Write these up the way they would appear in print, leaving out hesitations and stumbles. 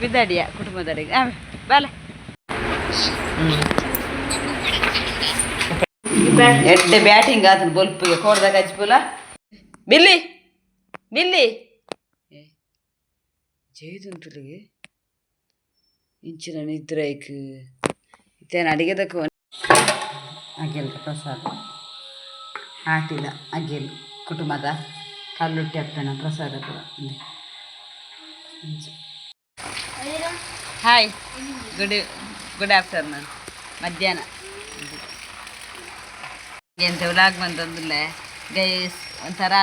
ಬಿದ್ದಾಡಿಯ ಕುಟುಂಬದವರಿಗೆ ಬಾಲ ಎಡ್ಡೆ ಬ್ಯಾಟಿಂಗ್ ಆತನ ಬೊಲ್ಪಿಗೆ ಕೊಡ್ದಾಗ ಹಚ್ಪುಲ ಬಿಲ್ಲಿ ಬಿಲ್ಲಿ ಜೈದುಂಟುಲಿಗೆ ಇಂಚಿನ ನಿದ್ರೈಕ್ ಇತ್ತೇನು ಅಡಿಗೆದಕ್ಕೆ ಅಗೆಲ್ ಪ್ರಸಾದ ಆಟಿದ ಅಗೆಲ್ ಕುಟುಂಬದ ಕಲ್ಲುಟ್ಟಿ ಅಪ್ಪನ ಪ್ರಸಾದ ಕೂಡ ಹಾಯ್ ಗುಡ್ ಆಫ್ಟರ್ನೂನ್ ಮಧ್ಯಾಹ್ನ ಎಂತ ವ್ಲಾಗ್ ಬಂತಂದಿಲ್ಲ ಗೈಸ್ ಒಂಥರ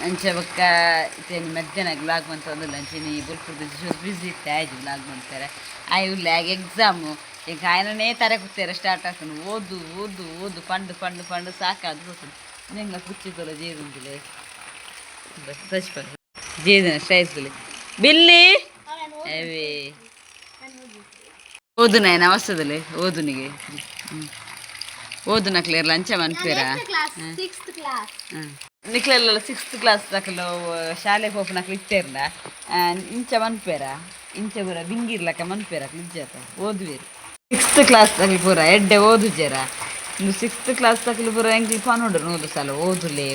ಅಂಚೆ ಬಕ್ಕ ಇತ್ತೇನು ಮಧ್ಯಾಹ್ನ ವ್ಲಾಗ್ ಬಂತಂದಿಲ್ಲ ಅಂಚೆನಿ ಬುಲ್ಪುರ್ದ ಚೂರು ಬಿಸಿ ಇತ್ತೆ ಆಯ್ತು ವ್ಲಾಗ್ ಬಂತಾರೆ ಇಲ್ಲ ಎಕ್ಸಾಮು ಈಗ ఆయననే ತರಕುತ್ತಾರೆ ಸ್ಟಾರ್ಟ್ ಆಗ್ತಾನೆ ಓದು ಓದು ಓದು ಪಂಡು ಸಾಕಾದು ಹೋಗ್ತಾನೆ ನಿಂಗೆ ಕುಚ್ಚಿತಲ್ಲ ಜೇದುಂದಿಲ್ಲ ಜೇದಿನ ಸ್ಟೈಸ್ಲಿ ಬಿಲ್ಲಿ ಅವೇ ಓದು ನಾಯನ ಅವಸ್ಥದಲ್ಲಿ ಓದುನಿಗೆ ಓದು ನಕ್ಲೇರ್ ಲಂಚ ಮನ್ಪೇರ ನಿಕ್ಲೆಲ್ಲ 6th ಕ್ಲಾಸ್ ತಕಲು ಶಾಲೆಗೆ ಹೋಗಿ ನಕ್ಲು ಇತ್ತೇರ್ಲ ಇಂಚ ಮನ್ಪೇರ ಇಂಚ ಪೂರ ಬಿಂಗಿರ್ಲಕ್ಕ ಮನ್ಪೇರ ನಿಜಾತ ಓದುವೇರು 6th ಕ್ಲಾಸ್ ತಕಲು ಪೂರ ಎಡ್ಡೆ ಓದು ಜರ ಇನ್ನು 6th ಕ್ಲಾಸ್ ತಕಲು ಪೂರ ಹೆಂಗೆ ಫೋನ್ ನೋಡ್ರು ನೋಡು ಸಲ ಓದುಲೆ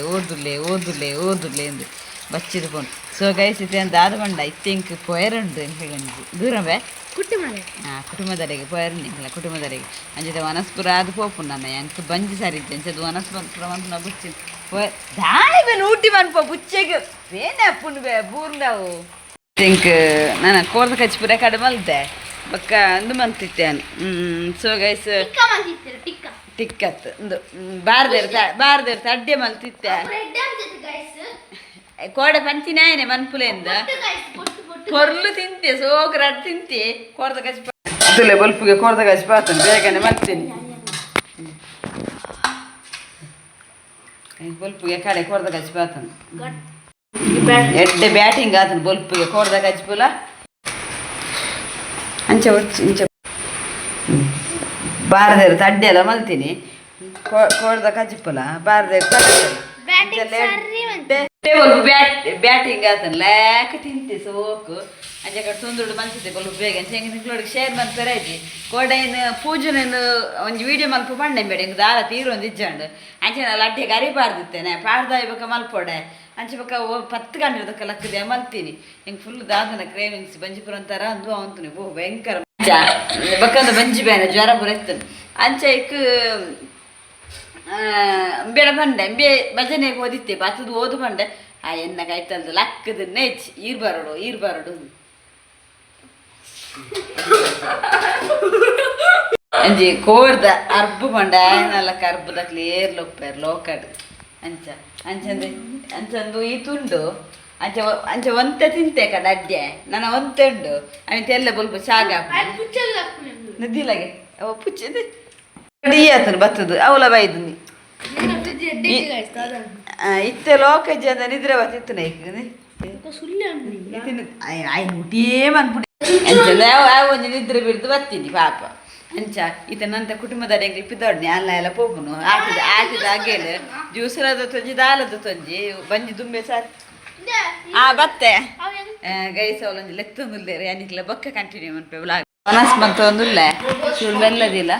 ಎಂದು ಬಚ್ಚಿದ ಫೋನ್ ಸೊ ಗೈಸಿತೆ ಅಂತ ಆದ್ಕೊಂಡ ಇತ್ತೆಂಕ್ ಪೊಯರುಂಡು ಎಂಕಂಜಿ ದೂರವೇ ಕುಟುಂಬದವರೆಗೆ ಪೊಯರುಂಡಿಲ್ಲ ಕುಟುಂಬದವರೆಗೆ ಅಂಜದ ವನಸ್ಪುರ ಅದು ಪೋಪು ನನ್ನ ಎಂಕ್ ಬಂಜಿ ಸರಿದ್ದೆ ಅಂಚದು ವನಸ್ಪುರ ಮಂತು ಬುಚ್ಚಿ ದಾಳಿಬೆ ಊಟಿ ಮನ್ಪ ಬುಚ್ಚೆಗೆ ಬೇನೆ ಅಪ್ಪುಂಡು ಬೂರ್ಲವು ತೆಂಕ್ ನಾನು ಕೋರ್ದ ಕಚ್ಪುರ ಕಡೆ ಮಲ್ತೆ ಬಕ್ಕ ಅಂದು ಮಂತಿತ್ತೇನು ಸೊ ಗೈಸ್ ಟಿಕ್ಕತ್ ಒಂದು ಬಾರ್ದೇರ್ತ ಅಡ್ಡೆ ಮಲ್ತಿತ್ತೆ ಕೋಡೆ ಪಂಚಿನಾಯನೆ ಮನ್ಪುಲೆಂದ ಕೊರ್ಲು ತಿಂತೆ ಸೋಗ್ರ ತಿಂತೆ ಕೋರ್ದ ಕಚ್ಚಿ ಅದುಲೆ ಬಲ್ಪಿಗೆ ಕೋರ್ದ ಕಚ್ಚಿ ಪಾತನು ಬೇಗನೆ ಮಲ್ತೀನಿ ಬಲ್ಪಿಗೆ ಕಡೆ ಕೋರ್ದ ಕಚ್ಚಿ ಪಾತನು ಎಡ್ಡೆ ಬ್ಯಾಟಿಂಗ್ ಆತನು ಬಲ್ಪಿಗೆ ಕೋರ್ದ ಕಚ್ಚಿಪುಲ ಅಂಚೆ ಇಂಚ ಬಾರದೇರು ಅಡ್ಡೆ ಎಲ್ಲ ಮಲ್ತೀನಿ ಕೋರ್ದ ಕಚ್ಚಿಪುಲ ಬಾರದೇರು ಬ್ಯಾಟಿಂಗ್ ಆತನ ಲ್ಯಾಕ್ ತಿಂತೆ ಸೋಕು ಅಂಚೆ ಕಡೆ ತೊಂದರೆಡು ಮನ್ಸಿದ್ದೆ ಸ್ವಲ್ಪ ಬೇಗ ಹೆಂಗೆ ನಿಂಗೆ ಶೇರ್ ಮಾಡ್ತಾರೆ ಆಯ್ತು ಕೋಡೇನು ಪೂಜೆನೇನು ಒಂದು ವೀಡಿಯೋ ಮಲ್ಪ ಪಂಡೆ ಬೇಡ ಹಿಂಗೆ ದಾರ ತೀರೊಂದು ಇಜ್ಜಂಡು ಅಂಚೆ ನಾನು ಅಡ್ಡೆಗೆ ಅರಿಬಾರ್ದಿತ್ತೇನೆ ಪಾಡ್ದ ಇವಾಗ ಮಲ್ಪೊಡೆ ಅಂಚೆ ಬಕ್ಕ 10 ಗಂಟೆ ಇರೋದಕ್ಕೆ ಲಕ್ಕದೆ ಮಲ್ತೀನಿ ಹಿಂಗೆ ಫುಲ್ ದಾದನ ಕ್ರೇವಿಂಗ್ಸ್ ಬಂಜಿಪುರ ಅಂತಾರ ಅಂದು ಅಂತೀನಿ ಭಯಂಕರ ಬಕ್ಕಂದ ಬಂಜಿ ಬೇನೆ ಜ್ವರ ಬರ ಇರ್ತದೆ ಅಂಚೆ ಇಕ್ ಬೇಡ ಬಂಡೆ ಭಜನೆಗೆ ಓದಿತ್ತೆ ಬತ್ತದು ಓದು ಬಂಡೆ ಎನ್ನಗಾಯ್ತಲ್ದು ಲಕ್ಕದ ನೆಚ್ ಈರ್ಬಾರಡು ಅಂಜಿ ಕೋರ್ದ ಅರ್ಬು ಬಂಡ ನಾಲ್ಕು ಅರ್ಬದಕ್ಲಿ ಏರ್ಲೊಪ್ಪೇರ್ ಲೋಕಡ್ ಅಂಚಂದು ಈ ತುಂಡು ಅಂಚ ಒಂತೆ ತಿಂತೆ ಕಡ ಅಡ್ಡೆ ನನ್ನ ಒಂತೆ ಉಂಡು ಅವಿತೆಲ್ಲ ಬಲ್ಪ ಶಾಗ ನದಿಲಾಗೆ ಅವ ಪುಚ್ಚದೆ ಆತನು ಬತ್ತದು ಅವಲ ಬೈದು ಇತ್ತೆ ಲೋಕಜ್ಜಿ ಅಂತ ನಿದ್ರೆ ಬತ್ತಿತ್ತು ಊಟಿಯೇ ಮನ್ಪುಡಿ ಅಂಚಲ್ಲ ಒಂದು ನಿದ್ರೆ ಬಿಡ್ದು ಬತ್ತೀನಿ ಪಾಪ ಅಂಚ ನಂತ ಕುಟುಂಬದ ಹೆಂಗೆ ಪಿದೊಡ್ನಿ ಅಲ್ಲ ಎಲ್ಲ ಪೋಪುನು ಆಟಿದ ಹಾಗೇಲೆ ಜ್ಯೂಸರದ ತೊಂಜಿ ದಾಲದ ತೊಂಜಿ ಬಂಜಿ ದುಂಬೆ ಸಾರಿ ಬತ್ತೆ ಗೈಸವಲೊಂಜಿ ಲೆತ್ತೊಂದುಲ್ಲೇರು ಯಾನಿಕ್ಲ ಬೊಕ್ಕ ಕಂಟಿನ್ಯೂ ಮನ್ಪೆ ಬ್ಲಾಗ್ ವನಸ್ ಮಂತೊಂದುಲ್ಲ ಚೂರು ಮೆಲ್ಲದಿಲ್ಲ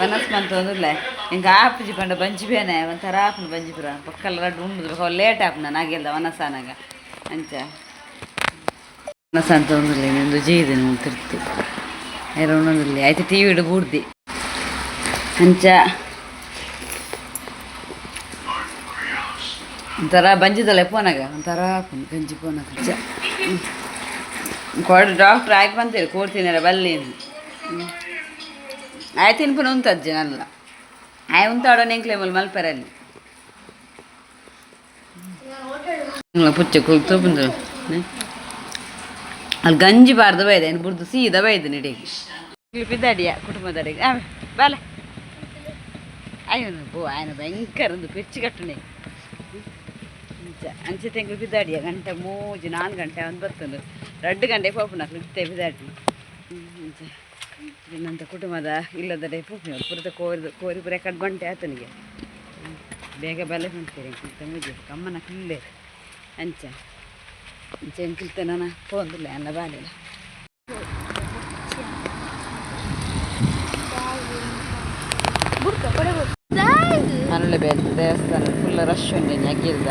ವನಸ್ ಮಂತೊಂದುಲ್ಲ ಹಿಂಗೆ ಆಪುಜಿ ಪಂಡ ಬಂಜಿ ಬೇನೆ ಒಂಥರ ಆಪುನು ಬಂಜಿಪುರ ಪಕ್ಕಲ್ಲ ರಡ್ಡು ಉಂಡು ಲೇಟ್ ಆಪುನ ನಾಗೆಲ್ಲ ವನಸಾನಾಗ ಅಂಚ ವನಸ ಅಂತ ಒಂದಿಲ್ಲ ಇನ್ನೊಂದು ಜೀದೆ ತಿರ್ತು ಒಂದೊಂದಿಲ್ಲ ಆಯ್ತು ಟಿ ವಿಡು ಬೂಡ್ದಿ ಅಂಚ ಒಂಥರ ಬಂಜಿದಲ್ಲ ಫೋನಾಗ ಒಂಥರ ಆಪುನು ಗಂಜಿ ಫೋನಾಗ ಅಂಚ ಕೊಡ ಡಾಕ್ಟ್ರ್ ಆಯ್ಕೆ ಬಂತೀರಿ ಕೊಡ್ತೀನಾರ ಬಲ್ಲಿ ಆಯ್ತು ತಿನ್ಪುನ ಉಂತಜ್ಜಿ ನಲ್ಲ ಆಯ್ ಉಂತಾಡೋ ನೆಂಕ್ಲೆ ಮಲ್ಪರಲ್ಲಿ ಪುಚ್ಚ ಕುಲ್ತು ಬಂದು ಅಲ್ಲಿ ಗಂಜಿ ಬಾರ್ದು ಬೈದೆ ಏನು ಬುರ್ದು ಸೀದಾ ಬೈದು ನಿಡಿಗೆ ಬಿದ್ದಾಡಿಯ ಕುಟುಂಬದವರಿಗೆ ಬಾಲ ಅಯ್ಯೋ ಆಯ್ನ ಭಯಂಕರ ಒಂದು ಪೆಚ್ಚು ಕಟ್ಟಣೆ ಅಂಚೆ ತೆಂಗು ಬಿದ್ದಾಡಿಯ ಗಂಟೆ 3-4 ಗಂಟೆ ಒಂದು ಬರ್ತಂದು 2 ಗಂಟೆಗೆ ಹೋಗ್ನಾಕ್ ಇರ್ತೇ ಬಿದ್ದಾಡಿ ಇನ್ನಂತ ಕುಟುಂಬದ ಇಲ್ಲದಡೆ ಪೂರ್ತಿ ಪುರದ ಕೋರಿ ಬರೀ ಕಡ್ ಗಂಟೆ ಆತನಿಗೆ ಬೇಗ ಬಲೆ ಮಾಡ್ತೀರಿ ಮುಜೆ ಕಮ್ಮನ ಕುಲ್ಲೇ ಅಂಚ ಅಂಚೆ ಎಂಕಿಲ್ತೆ ನಾನು ಫೋನ್ದಿಲ್ಲ ಎಲ್ಲ ಬಾಲಿಲ್ಲ ಮರಳಿ ಬೇರೆ ದೇವಸ್ಥಾನ ಫುಲ್ ರಶ್ ಉಂಟು ಅಗಿಲ್ದ.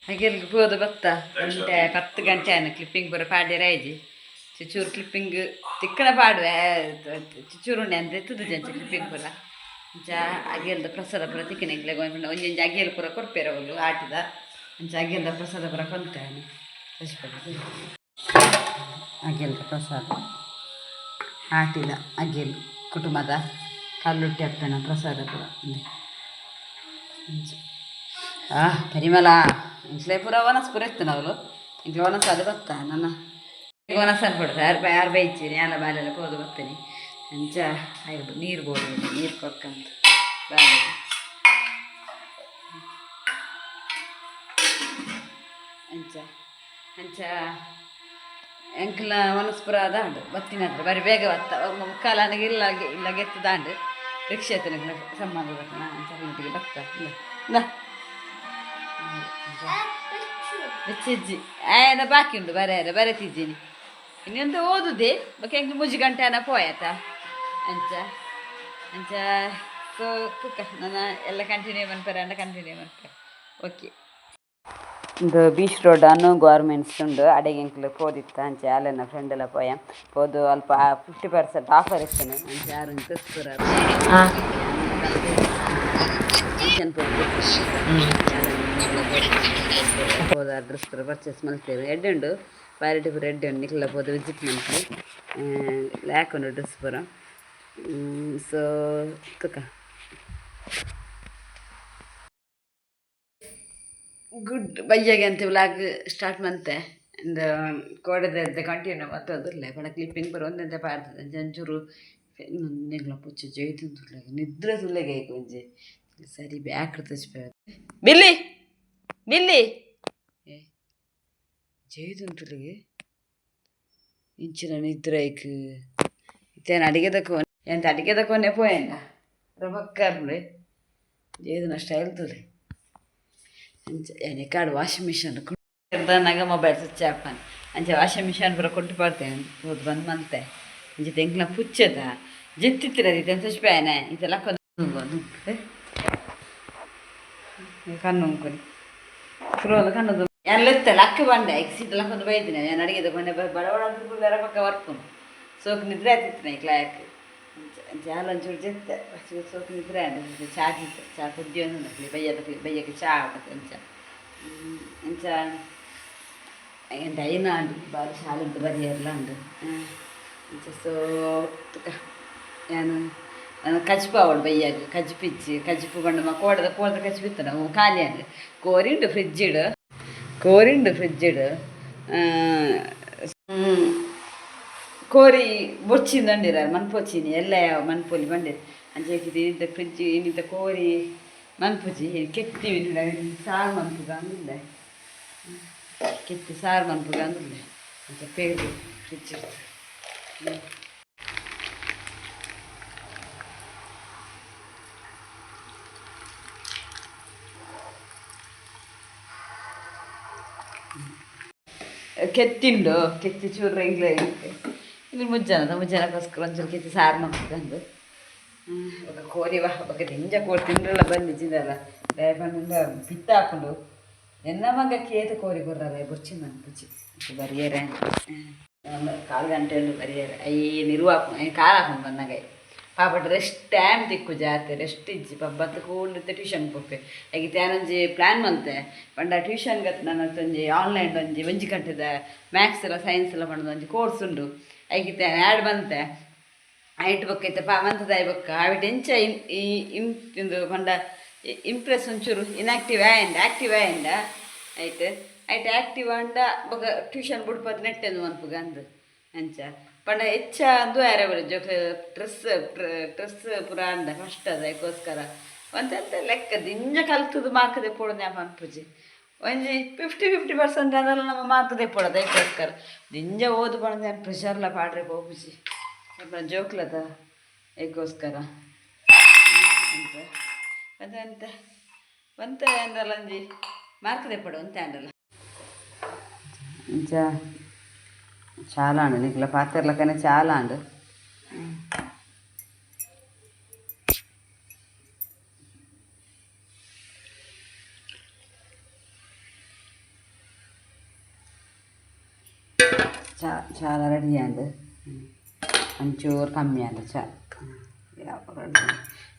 ಹಾಗೆಲ್ಗೆ ಹೋದ ಬತ್ತ ಗಂಟೆ 10 ಗಂಟೆ ಆನ ಕ್ಲಿಪ್ಪಿಂಗ್ ಬರೋ ಪಾಡ್ಯ ಆಯ್ಜಿ ಚಿಚೂರು ಕ್ಲಿಪ್ಪಿಂಗ್ ತಿಕ್ಕಣ ಪಾಡುವೆ ಚಿಚೂರುಂಡೆ ಅಂದರೆ ತುದು ಜಂಚ ಕ್ಲಿಪ್ಪಿಂಗ್ ಪೂರ ಅಂಚ ಅಗೆಲ್ದ ಪ್ರಸಾದ ಪೂರ ತಿಕ್ಕಿನಿಗ್ಲೆ ಒಂಜೊಂಜಿ ಅಗೆಲ್ ಪೂರ ಕೊಡ್ಪೇರ ಅವಳು ಆಟಿದ ಅಂಚ ಅಗೆಲ್ದ ಪ್ರಸಾದ ಪೂರ ಕೊಂತಾನೆ ಅಗೆಲ್ದ ಪ್ರಸಾದ ಆಟಿದ ಅಗೆಲ್ ಕುಟುಂಬದ ಕಲ್ಲುಟ್ಟಿ ಅಪ್ಪನ ಪ್ರಸಾದ ಪೂರ ಪರಿಮಳ ಇಂಟ್ಲೇ ಪೂರ ವನಸ್ ಪೂರ ಇತ್ತು ನಾವು ಇಂಟ್ಲ ವನಸ್ ಅದು ಬತ್ತಾ ನನ್ನ ವನಸ್ ಅನ್ಕೊಡ್ತಾ ಯಾರು ಬೈಚೀನಿ ಎಲ್ಲ ಬಾಲೆಲ್ಲ ಹೋದು ಬರ್ತೀನಿ ಅಂಚ ಆಯ್ತು ನೀರು ಬೋದು ನೀರು ಕೊಕ್ಕಂತ ಬಾಲೆ ಅಂಚ ಅಂಚ ಎಂಕ್ಲ ವನಸ್ಪುರ ದಾಂಡು ಬತ್ತಿನ ಹತ್ರ ಬರೀ ಬೇಗ ಬತ್ತ ಮುಕ್ಕಾಲ ನನಗೆ ಇಲ್ಲ ಗೆತ್ತು ದಾಂಡು ರಿಕ್ಷೆ ನನಗೆ ಸಂಬಂಧ ಬರ್ತನ ಅಂಚ ಇಂಟಿಗೆ ಬತ್ತ ಇಲ್ಲ ಹೆಚ್ಚಿಜ್ಜಿ ಆಯನ ಬಾಕಿ ಉಂಟು ಬರೆತಿದ್ದೀನಿ ಇನ್ನೊಂದು ಓದುದೆ ಬಕ್ಕೆ ಹೆಂಗೆ ಮುಜಿ ಗಂಟೆ ಅನ್ನ ಪೋಯತ ಅಂಚ ಅಂಚ ಸೊ ಕುಕ್ಕ ನನ್ನ ಎಲ್ಲ ಕಂಟಿನ್ಯೂ ಮಾಡ್ತಾರೆ ಅಂಡ ಕಂಟಿನ್ಯೂ ಮಾಡ್ತಾರೆ ಓಕೆ ಒಂದು ಬೀಚ್ ರೋಡ್ ಅನ್ನು ಗೌರ್ಮೆಂಟ್ಸ್ ಉಂಡು ಅಡೆಗೆ ಎಂಕ್ಲು ಪೋದಿತ್ತ ಅಂಚೆ ಅಲ್ಲೆನ ಫ್ರೆಂಡ್ ಎಲ್ಲ ಪೋಯ ಪೋದು ಅಲ್ಪ 50% ಆಫರ್ ಇರ್ತಾನೆ ಅಂಚೆ ಯಾರು ಕ್ರಿಸ್ಪುರ ಹೋದ ಡ್ರೆಸ್ ಪೂರ ಪರ್ಚೇಸ್ ಮಾಡ್ತೇವೆ ಎಡ್ಡೆ ಉಂಡು ಕ್ವಾಲಿಟಿ ಪೂರ ಎಡ್ಡೆ ಉಂಡು ನಿಕ್ಲ ಹೋದ ವಿಸಿಟ್ ಮಾಡ್ತೀವಿ ಲ್ಯಾಕ್ ಉಂಡು ಡ್ರೆಸ್ ಪೂರ ಸೊ ತುಕ ಗುಡ್ ಬಯ್ಯಗೆ ಅಂತ ವ್ಲಾಗ್ ಸ್ಟಾರ್ಟ್ ಮಾಡ್ತೆ ಅಂಡ್ ಕೋಡದ ಕಂಟಿನ್ಯೂ ಮತ್ತೊಂದಿಲ್ಲ ಪಣ ಕ್ಲಿಪ್ಪಿಂಗ್ ಪೂರ ಒಂದಂತೆ ಪಾಡ್ತದೆ ಜಂಚೂರು ನಿಗ್ಲ ಪುಚ್ಚು ಜೈತು ನಿದ್ರೆ ಸುಳ್ಳೆಗೆ ಒಂಜಿ ಸರಿ ಬ್ಯಾಕ್ ತಚ್ಪೇ ಬಿಲ್ಲಿ ಬಿಲ್ಲಿ ಏ ಜೈದುಂಟುಲಿಗೆ ಇಂಚಿನ ನಿದ್ರೆ ಐಕ್ ಇತ್ತೇನು ಅಡಿಗೆದ ಕೋನೆ ಎಂತ ಅಡಿಗೆದ ಕೋನೆ ಪೋಯಂಡ ರೊಕ್ಕರ್ಲೆ ಜೈದುನ ಸ್ಟೈಲ್ ತುಲೆ ಎನೆ ಕಾಡು ವಾಷಿಂಗ್ ಮಿಷನ್ ನಗ ಮೊಬೈಲ್ ಸ್ವಿಚ್ ಆಫ್ ಅಂಚೆ ವಾಷಿಂಗ್ ಮಿಷನ್ ಪೂರ ಕೊಟ್ಟು ಪಾಡ್ತೇನೆ ಹೋದ್ ಬಂದು ಮಂತೆ ಅಂಚೆ ತೆಂಕ್ಲ ಪುಚ್ಚದ ಜಿತ್ತಿತ್ತಿರದಿತ್ತೆ ಸ್ವಿಚ್ಪೇನೆ ಇದೆಲ್ಲ ಕೊಂದು ಕಣ್ಣು ಉಂಕೊನಿ ಶುರುವಾದ ಕಣ್ಣದು ಎಲ್ಲ ಇತ್ತಲ್ಲ ಅಕ್ಕ ಬಂಡೆ ಎಕ್ಸಿಟ್ಟೆಲ್ಲ ಕೊಂದು ಬೈದಿನಿ ನಾನು ಅಡಿಗೆದ ಬಂಡೆ ಬಡಬಡ ಅಂತ ಪಕ್ಕ ವರ್ಕೊಂಡು ಸೋಕು ನಿದ್ರೆ ಆಯ್ತಿತ್ತು ನಾ ಕ್ಲಾಕ್ ಜಾಲ ಒಂಚೂರು ಜೆತ್ತೆ ಸೋಕು ನಿದ್ರೆ ಆಯ್ತು ಚಾ ತಿತ್ತು ಚಾ ಕುದ್ದಿಯೊಂದು ನಕ್ಲಿ ಬೈಯಕ್ಕೆ ಚಾ ಆಗತ್ತೆ ಅಂಚ ಅಂಚ ಎಂತ ಐನಾಡು ಬಾರಿ ಶಾಲೆದ್ದು ಬರಿಯರ್ಲ ಉಂಡು ಅಂಚ ಸೊ ತುಕ ನಾನು ಕಜ್ಪು ಅವಳು ಬೈಯಾಗ ಕಜ್ಪು ಬಂಡು ಕೋಡದ ಕಜ್ಪಿತ್ತು ನಾವು ಖಾಲಿಯಾಗ ಕೋರಿಂಡು ಫ್ರಿಜ್ಜಿಡು ಕೋರಿ ಬೊಚ್ಚಿಂದಂಡಿರ ಮನ್ಪೊಚ್ಚಿನಿ ಎಲ್ಲ ಯಾವ ಮನ್ಪೊಲಿ ಬಂದಿರ ಅಂಚೆಕಿದು ಇನ್ನಿತ ಫ್ರಿಜ್ ಇನ್ನಿತ ಕೋರಿ ಮನ್ಪುಜಿ ಕೆತ್ತಿವಿ ಸಾರು ಮನ್ಪುಗ ಅಂದಿಲ್ಲ ಕೆತ್ತಿ ಸಾರು ಮನ್ಪುಗ ಅಂದಿಲ್ಲ ಅಂಚೆ ಪೇರು ಫ್ರಿಜ್ ಕೆತ್ತಿಂಡು ಕೆತ್ತಿ ಚೂರು ಇಂಗ್ಲೇ ಇಲ್ಲಿ ಮುಜ್ಜನಕ್ಕೋಸ್ಕರ ಒಂಚೂರು ಕೆತ್ತಿ ಸಾರು ಮಾಡ್ಕೊಂಡು ఒక కోరి ఒక ದಿಂಜ ಕೋರಿ ತಿಂಡ್ರಲ್ಲ ಬಂದು ಜಿಂದಲ್ಲ ದಯಪಂಡ ಬಿತ್ತ ಹಾಕೊಂಡು ಎನ್ನ ಮಗ ಕೇತ ಕೋರಿ ಕೊರ್ರಲ್ಲ ಬುಚ್ಚಿ ನನ್ನ ಬುಚ್ಚಿ ಬರಿಯರೆ 4 ಗಂಟೆ ಉಂಡು ಬರಿಯರೆ ಅಯ್ಯ ನಿರ್ವಾಕು ಕಾಲು ಹಾಕೊಂಡು ಬಂದಾಗ ಪಾಪಟ್ ರೆಸ್ಟ್ ಟೈಮ್ ತಿಕ್ಕು ಜಾತೆ ರೆಸ್ಟ್ ಇಜ್ಜಿ ಬತ್ತು ಕೂಡಿರುತ್ತೆ ಟ್ಯೂಷನ್ ಕೊಪ್ಪೆ ಹಾಗೆ ನಾನೊಂಜಿ ಪ್ಲ್ಯಾನ್ ಮಲ್ತೆ ಪಂಡ ಟ್ಯೂಷನ್ಗೆ ನಾನು ಒಂಜಿ ಆನ್ಲೈನ್ ಒಂಜಿ ಗಂಟೆದ ಮ್ಯಾಥ್ಸ್ ಎಲ್ಲ ಸೈನ್ಸ್ ಎಲ್ಲ ಪಂಡದ ಒಂಜಿ ಕೋರ್ಸ್ ಉಂಡು ಹಾಗೆ ಆ್ಯಡ್ ಬಂತೆ ಐಟ್ ಬೊಕ್ಕ ಇತ್ತ ಮಂತದಾಯಿ ಬೊಕ್ಕ ಆವಿಟ್ ಎಂಚ ಇಂದು ಪಂಡ ಇಂಪ್ರೆಸ್ ಒಂಚೂರು ಇನ್ಆಕ್ಟಿವ್ ಆ್ಯಕ್ಟಿವ್ ಆಯಂಡ ಆಯ್ತು ಆ್ಯಕ್ಟಿವ್ ಅಂಡ ಬೊಕ್ಕ ಟ್ಯೂಷನ್ ಬಿಡ್ಪದ ನೆಟ್ಟೆಂದು ಮನ್ಪುಗ ಅಂದು ಅಂಚ ಪಂಡ ಹೆಚ್ಚ ಅಂದು ಯಾರೇ ಬರ ಜೊಕ ಡ್ರೆಸ್ ಪೂರ ಅಂದ ಫಸ್ಟ್ ಅದಕ್ಕೋಸ್ಕರ ಒಂದಂತ ಲೆಕ್ಕ ದಿಂಜ ಕಲ್ತದ್ದು ಮಾರ್ಕದೆ ಪೋಡು ನ್ಯಾಪ ಅನ್ಪುಜಿ ಒಂಜಿ 50% ಅದೆಲ್ಲ ನಮ್ಮ ಮಾರ್ಕದೆ ಪೋಡೋದು ಅದಕ್ಕೋಸ್ಕರ ದಿಂಜ ಓದು ಪಡೋದು ಪ್ರೆಷರ್ಲ ಪಾಡ್ರೆ ಹೋಗುಜಿ ಜೋಕ್ಲದ ಎಗ್ಗೋಸ್ಕರ ಅಂತ ಅದಂತ ಒಂತ ಅಂದ್ರಲ್ಲ ಅಂಜಿ ಮಾರ್ಕದೆ ಪಡು ಅಂತ ಅಂದ್ರಲ್ಲ ಇಂಚ చాలా అండి నీకు పాత్రలకైనా చాలా అండి చాలా రెడీ అండి ಒಂಚೂರು ಕಮ್ಮಿ ಅಲ್ಲ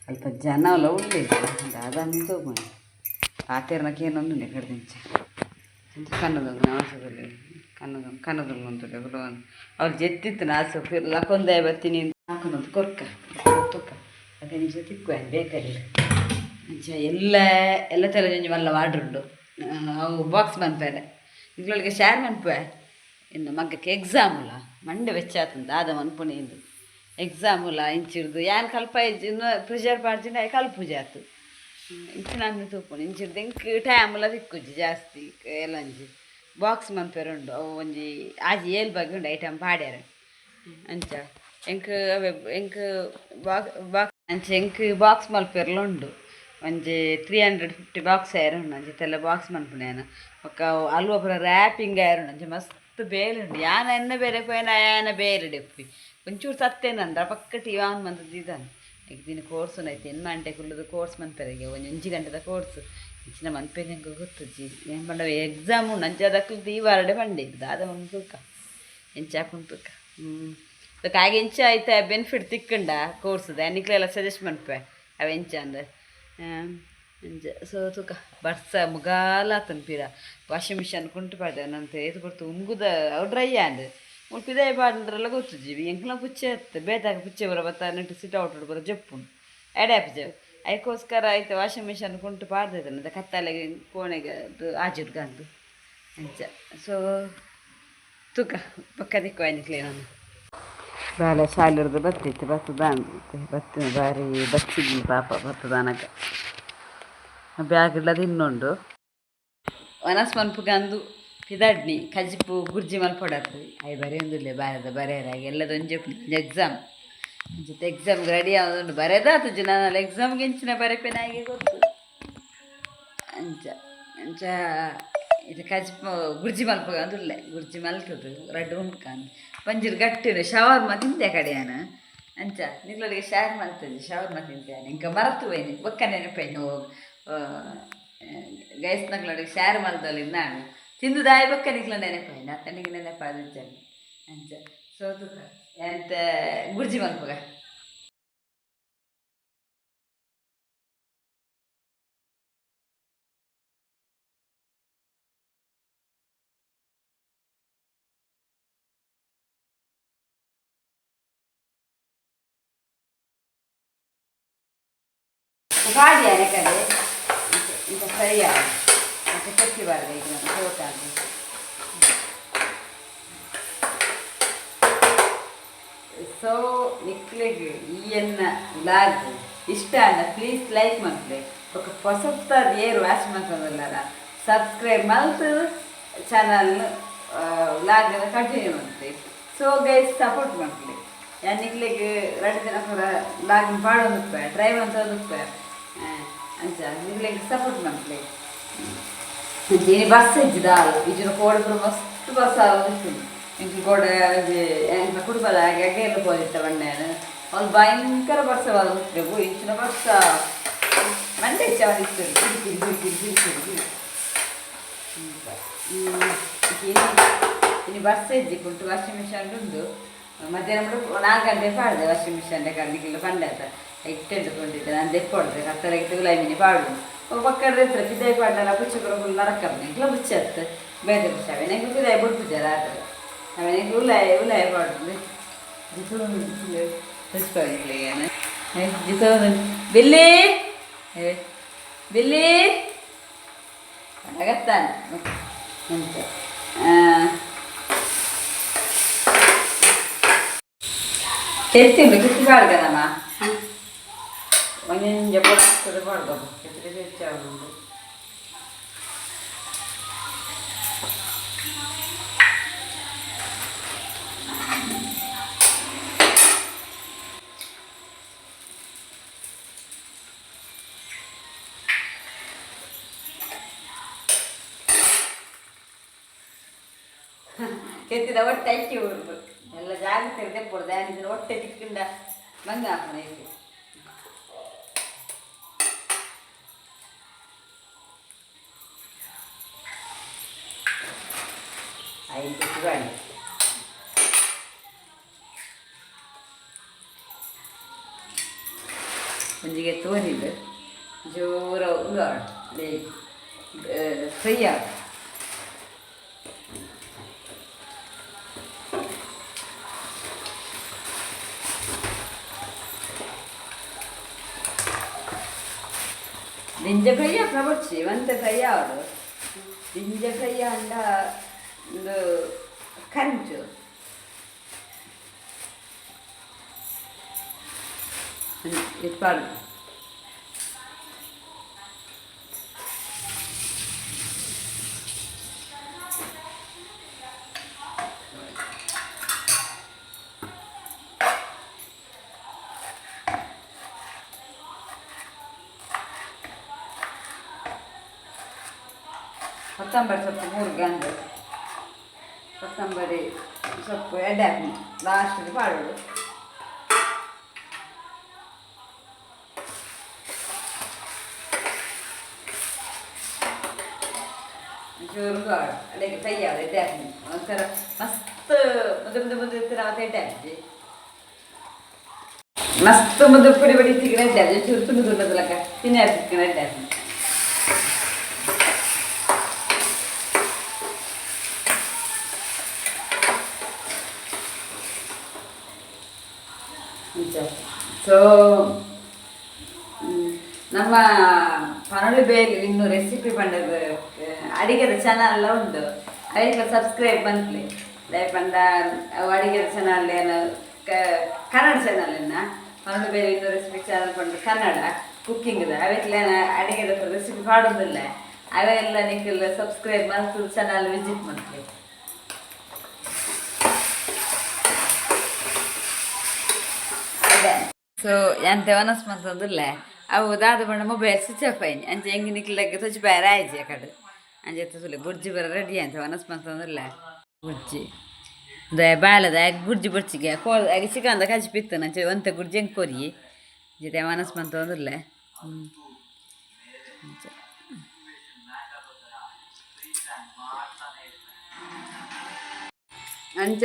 ಸ್ವಲ್ಪ ಜನಲ್ಲ ಉಳ್ಳೇದು ಅದಂತ ತಗೊಂಡು ಪಾತೆರ್ನಕ್ಕೆ ಏನೊಂದು ಕಡ್ದಿಂಚ ಕನ್ನದೊಂದು ನಾಸದಲ್ಲಿ ಕನ್ನದೊಂದು ಅಂತದೆ ಅವ್ರು ಜೆತ್ತಿತ್ತು ನಾಸು ಲಕೊಂದೆ ಬರ್ತೀನಿ ಹಾಕೊಂಡೊಂದು ಕೊರ್ಕ ತೊಕ್ಕ ಅದೇ ನಿಜ ತಿಕ್ಕು ಬೇಕಾಗಿಲ್ಲ ಅಂಚ ಎಲ್ಲ ತಲೆ ಜಂಜಿ ಮಲ್ಲ ವಾಡ್ರುಂಡು ಅವು ಬಾಕ್ಸ್ ಮನ್ಪೇರೆ ಇದ್ರೊಳಗೆ ಶೇರ್ ಮನ್ಪೆ ಇನ್ನು ಮಗಕ್ಕೆ ಎಕ್ಸಾಮುಲ ಮಂಡೆ ವೆಚ್ಚಾತಂತ ಆದ ಮನ್ಪುಣೆಂದು ಎಕ್ಸಾಮುಲ ಇಂಚಿಡ್ದು ಯಾನ್ ಕಲ್ಪ ಇನ್ನು ಪ್ರಿಸರ್ವ್ ಪಾಡ್ಜಿನ ಕಲ್ಪುಜಿ ಆತು ಇಂಚು ನಾನು ತೂಪುಣು ಇಂಚಿಡ್ದು ಇಂಕ್ ಟೈಮುಲ ತಿಕ್ಕುಜಿ ಜಾಸ್ತಿ ಎಲ್ಲಂಜಿ ಬಾಕ್ಸ್ ಮನ್ಪೇರುಂಡು ಅವು ಒಂಜಿ ಆಜಿ ಏಲ್ ಬಗ್ಗೆ ಉಂಡು ಐಟಮ್ ಪಾಡ್ಯಾರ ಅಂಚ ಎಂಕ್ ಅವೆ ಎಂಕ್ ಬಾಕ್ಸ್ ಅಂಚ ಎಂಕ್ ಬಾಕ್ಸ್ ಮಲ್ಪೇರ್ಲುಂಡು ಒಂಜಿ 350 ಬಾಕ್ಸ್ ಆಯ್ರುಂಡು ಅಂಚೆಲ್ಲ ಬಾಕ್ಸ್ ಮನ್ಪುಣೇನ ಒಕ್ಕ ಅಲ್ವ ಪೂರ ರ್ಯಾಪಿಂಗ್ ಆಯ್ರುಂಡು ಅಂಚೆ ಮಸ್ತ್ ಬೇಲೆ ಯಾನ ಎನ್ನ ಬೇರೆ ಪೋಯನ ಆಯನ ಬೇರೆ ಡೆಪ್ಪಿ ಒಂಚೂರು ಸತ್ತೇನಂದ್ರ ಪಕ್ಕ ಟಿ ಆನ್ ಮಂತದ್ದು ಇದ್ದಾನೆ ಈಗ ದಿನ ಕೋರ್ಸು ಐತೆ ಏನು ಮಂಟೆ ಕುಳ್ಳದು ಕೋರ್ಸ್ ಮನ್ಪೆರೆಗೆ ಒಂಜಿ ಗಂಟೆದ ಕೋರ್ಸ್ ಇಚ್ಚಿನ ಮನ್ಪೇನೆ ಹೆಂಗೆ ಗೊತ್ತಜ್ಜಿ ಏನು ಬಂಡವ ಎಕ್ಸಾಮು ನಂಚೆ ಅದಕ್ಕೆ ಈ ವಾರಡೆ ಬಂಡೆ ಇದ್ದು ಅದ ಒಂದು ತೂಕ ಎಂಚ ಹಾಕೊಂಡು ತೂಕ ಅದಕ್ಕೆ ಹಾಗೆ ಎಂಚ ಆಯ್ತಾ ಬೆನಿಫಿಟ್ ತಿಕ್ಕಂಡ ಕೋರ್ಸದ ಎನ್ನಿಕ್ಲೆಲ್ಲ ಸಜೆಸ್ಟ್ ಮನ್ಪೆ ಅವ ಎಂಚ ಅಂದ್ರೆ ಅಂಚ ಸೊ ತೂಕ ಬರ್ಸ ಮುಗಾಲಾತನ ಪೀರ ವಾಷಿಂಗ್ ಮಿಷನ್ ಕುಂಟು ಪಾಡ್ದೆ ನಂತೆ ಇದು ಕೊಡ್ತು ಉಂಗುದ ಅವು ಡ್ರೈ ಆಂಡ್ ಮುಲ್ಪಿದೆ ಪಾಡ್ರೆಲ್ಲ ಗೊತ್ತುಜೀವಿ ಎಂಕ್ಲ ಪುಚ್ಚೆ ಇತ್ತು ಬೇತಾಗ ಪುಚ್ಚೆ ಬರೋ ಬತ್ತ ನೆಟ್ಟು ಸಿಟ್ ಔಟ್ ಬರೋ ಜಪ್ಪುಂಡು ಎಡ್ಯಾಪ್ಜ ಅದಕ್ಕೋಸ್ಕರ ಆಯ್ತು ವಾಷಿಂಗ್ ಮಿಷನ್ ಕುಂಟು ಪಾಡ್ದೈತಲ್ಲ ಕತ್ತಲೆಗೆ ಕೋಣೆಗೆ ಅದು ಆಜಿಡ್ಗಂದು ಅಂಚ ಸೊ ತೂಕ ಪಕ್ಕ ದಿಕ್ಕು ಆಯ್ನಿಕ್ಲೆ ನಾನು ಬಾಳೆ ಶಾಲಿರ್ದು ಬತ್ತಿತ್ತು ಬತ್ತದಾನ್ತೆ ಬತ್ತಿನ ಬಾರಿ ಬಚ್ಚಿದ್ವಿ ಪಾಪ ಬತ್ತದಾನಕ ಬ್ಯಾಗ್ ಇಲ್ಲದ ಇನ್ನೊಂದು ವನಸ್ ಮನ್ಪುಗಂದು ಪಿದಾಡ್ನಿ ಕಜಿಪು ಗುರ್ಜಿ ಮಲ್ಪೊಡಾತು ಅಯ್ಯ ಬರೆಯೊಂದಿಲ್ಲ ಬಾರದ ಬರೆಯರಾಗಿ ಎಲ್ಲದೊಂದು ಎಕ್ಸಾಮ್ ಜೊತೆ ಎಕ್ಸಾಮ್ಗೆ ರೆಡಿ ಆಗೋದುಂಡು ಬರೆದಾತು ನಾನು ಎಕ್ಸಾಮ್ಗೆ ಹೆಂಚಿನ ಬರೆಪೇನೆ ಹಾಗೆ ಗೊತ್ತು ಅಂಚ ಅಂಚ ಇದು ಕಜಿಪು ಗುರ್ಜಿ ಮಲ್ಪಗ ಅದುಲ್ಲೆ ಗುರ್ಜಿ ಮಲ್ತದು ರಡ್ಡು ಉಂಡ್ಕಂದು ಪಂಜೀರು ಗಟ್ಟಿನ ಶವರ್ಮ ತಿಂತೆ ಕಡೆಯಾನ ಅಂಚ ನಿಗ್ಲೊಳಗೆ ಶೇರ್ ಮಲ್ತದೆ ಶವರ್ಮ ತಿಂತೇನೆ ಇಂಕ ಮರತು ಹೋಯ್ನಿ ಬೊಕ್ಕ ನೆನಪೇನು ಗೈಸ್ನಗ್ಲೊಳಗೆ ಶೇರ್ ಮಲ್ದಲ್ಲಿ ನಾನು ತಿಂದು ದಾಯಿ ಬೊಕ್ಕ ನಿಗ್ಲ ನೆನಪಾಯ್ನ ಅತ್ತನಿಗೆ ನೆನಪಾದಿದ್ದಾನೆ ಅಂಚ ಸೋತು ಎಂತ ಗುರ್ಜಿ ಮಲ್ಪಗ ಕಾಡಿಯಾನೆ ಕಡೆ ಇಂಥ ಸರಿಯಾಗಿ ಮತ್ತು ಕೊಟ್ಟಿಬಾರ್ದು ಈಗ ನಾನು ತೋಟಾಗಿ ಸೊ ನಿಕ್ಲಿಗೆ ಈಯನ್ನ ಲಾಗ್ ಇಷ್ಟ ಅಲ್ಲ ಪ್ಲೀಸ್ ಲೈಕ್ ಮಾಡ್ಲಿ ఒక ಹೊಸತಾದ ಏರು ವಾಚ್ ಮಾಡ್ಕೊಂಡಲ್ಲಾರ ಸಬ್ಸ್ಕ್ರೈಬ್ ಮಾಡ್ತು ಚಾನಲ್ ಲಾಗ್ ಕಂಟಿನ್ಯೂ ಮಾಡ್ತೀವಿ ಸೊ ಗೈಸ್ ಸಪೋರ್ಟ್ ಮಾಡ್ಲಿ ನಿಕ್ಲಿಗೆ 2 ದಿನ ಕೂಡ ಲಾಗ್ ಮಾಡೋದಕ್ಕೆ ಟ್ರೈ ಮಾಡೋದಕ್ಕೆ ಅಂಚ ನಿಕ್ಲಿಗೆ ಸಪೋರ್ಟ್ ಮಾಡ್ಲಿ దీని బస్సు ఇచ్చిదాలు ఇచ్చిన కోడిపుడు మస్తు బస్సు ఆలోచిస్తుంది ఇంక కూడా ఇంకా కుటుంబాలు అగ్గ వెళ్ళిపోతామండి నేను వాళ్ళు భయంకర బస్సు వాళ్ళు రేపు ఇచ్చిన బస్సు మంటే ఇచ్చేవాళ్ళు ఇస్తారు ఇన్ని బస్సు ఇచ్చుకుంటూ వాషింగ్ మిషన్ ఉండు ಮಧ್ಯಾಹ್ನ 4 ಗಂಟೆಗೆ ಪಾಡ್ದೆ ವಾಷಿಂಗ್ ಮಿಷನ್ ಕಡ್ಲಿಕ್ಕಿಲ್ಲ ಪಂಡಾತ ಇಟ್ಟೆಂದುಕೊಂಡಿದ್ದೆ ನಾನು ತೆಕ್ಕೊಡ್ದೆ ಕತ್ತಲೆಗೆ ಗುಲಾಬಿನಿ ಪಾಡು ಪಕ್ಕದ ಹತ್ರ ಪಿದಾಯಿ ಪಾಡ್ನಲ್ಲ ಪುಚ್ಚಕರು ಫುಲ್ ನರಕಮ್ಮೆ ಇಂಕ್ಲ ಪುಚ್ಚತ್ತು ಬೇರೆ ಪುಚ್ಚ ಅವೆನಗೆ ಪಿದಾಯಿ ಬಿಡ್ಪುಜಾರ ಆದ್ರೆ ಅವೆನಗೆ ಉಲಾಯ ಪಾಡ್ದು ಜಿತೋನು ಜಿತೋನು ಬಿಲ್ಲಿ ಬಿಲ್ಲಿ ಆಗತ್ತಾನ ಅಂತ తెచ్చిండు కిట్టిపాడు కదమ్మా కొంచెం చెప్పడు పడదాము కిట్టి తెచ్చాడు ಕೆತ್ತಿದ ಹೊಟ್ಟೆ ಅಕ್ಕಿ ಉಳ್ಬೇಕು ಎಲ್ಲ ಜಾಗ್ರತೆ ತೆಪ್ಪೊಡ್ದು ಏನಿದ್ರೆ ಹೊಟ್ಟೆ ತಿಕ್ಕಿಂದ ಬಂದು ಹಾಕೋಣ ಇಲ್ಲಿ ಐದು ಗಾಡಿ ಒಂಜಿಗೆ ತೋರಿದ್ದು ಜೋರ ಉಳ್ಳಾಡ ಫ್ರೈ ಆಗ ದಿಂಜ ಫ್ರೈ ಪ್ರಬಡ್ಸಿ ಒಂತೆ ಫ್ರೈ ಅವರು ದಿಂಜ ಫ್ರೈ ಅಂಡ ಒಂದು ಕಂಚು ಇಟ್ಪಾಡು ಕೊತ್ತಂಬರಿ ಸೊಪ್ಪು 3 ಗಂಟೆ ಕೊತ್ತಂಬರಿ ಸೊಪ್ಪು ಎಡೆ ಹಾಕಿ ಲಾಸ್ಟಿಗೆ ಪಾಡೋದು ಚೂರು ಅಲ್ಲಿಗೆ ಫ್ರೈ ಆದ ಎಡೆ ಹಾಕಿ ಒಂಥರ ಮಸ್ತ್ ಮುದ್ದೆ ಇರ್ತೀರ ಅವತ್ತು ಎಡೆ ಹಾಕಿ ಮಸ್ತ್ ಮುದ್ದೆ ಪುಡಿ ಪುಡಿ ತಿಕ್ಕಿನ ಎಡೆ ಹಾಕಿ ಚೂರು ತುಂಡು ತುಂಡದಲ್ಲಕ್ಕ ತಿನ್ನಿ ತಿಕ್ಕಿನ ಎಡೆ ಹಾಕಿ ಸೊ ನಮ್ಮ ಪನೊಲಿ ಬೇಲಿ ಇನ್ನು ರೆಸಿಪಿ ಪಂಡದ ಅಡಿಗೆದ ಚಾನಲ್ ಉಂಟು ಅದಕ್ಕೆ ಸಬ್ಸ್ಕ್ರೈಬ್ ಬಂದ್ಲಿ ಪಂಡ ಅಡಿಗೆದ ಚಾನಲ್ ಏನು ಕನ್ನಡ ಚಾನಲ್ನ ಪನೊಲಿ ಬೇಲಿ ಇನ್ನು ರೆಸಿಪಿ ಚಾನಲ್ ಪಂಡ ಕನ್ನಡ ಕುಕ್ಕಿಂಗ್ದ ಅವೆಲ್ಲ ಅಡಿಗೆದ ರೆಸಿಪಿ ಪಾಡೋದಿಲ್ಲ ಅವೆಲ್ಲ ನಿಕ್ಕೆಲ್ಲ ಸಬ್ಸ್ಕ್ರೈಬ್ ಮಾಡ್ತು ಚಾನಲ್ ವಿಸಿಟ್ ಮಾಡ್ತೀವಿ ಸೊ ಎಂತ ವನಸ್ ಮಂತಂದಿಲ್ಲ ಅವು ದಾದ ಬಣ್ಣ ಮೊಬೈಲ್ ಸ್ವಿಚ್ ಆಫ್ ಆಯ್ನಿ ಅಂಚೆ ಹೆಂಗೆ ನಿಕ್ಲಿಕ್ಕೆ ತುಚ್ಚಿ ಬೇರೆ ಆಯ್ಜಿ ಆ ಕಡೆ ಅಂಚೆ ತುಸುಲೆ ಗುರ್ಜಿ ಬರ ರೆಡಿ ಅಂತ ವನಸ್ ಮಂತಂದಿಲ್ಲ ಗುರ್ಜಿ ಬಾಳದ ಗುರ್ಜಿ ಬಡ್ಚಿಗೆ ಕೋಲ್ ಆಗಿ ಚಿಕನ್ದ ಕಚ್ಚಿ ಪಿತ್ತು ನಂಚೆ ಒಂತೆ ಗುರ್ಜಿ ಹೆಂಗೆ ಕೊರಿ ಜೊತೆ ವನಸ್ ಮಂತಂದಿಲ್ಲ ಅಂಚ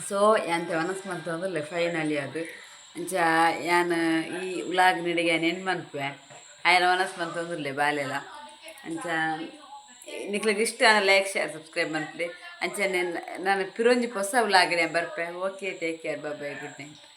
ಸೊ ಎಂತ ವನಸ್ ಮಂತಂದಿಲ್ಲ ಫೈನಲಿ ಅದು ಅಂಚ ಯಾನು ಈ ಉಲಾಗ್ ನಿಡಿಗೆ ನೆನ್ ಮನ್ಪೆ ಆಯ್ನ ವನಸ್ ಮಂತಂದಿಲ್ಲ ಬಾಲೆಲ್ಲ ಅಂಚ ನಿಕ್ಲಿಗೆ ಇಷ್ಟ ಲೈಕ್ ಶೇರ್ ಸಬ್ಸ್ಕ್ರೈಬ್ ಮಾಡ್ಲಿ ಅಂಚೆ ನಾನು ಪಿರೊಂಜಿ ಹೊಸ ಉಲಾಗಡೆ ಬರ್ಪೆ okay take care bye good night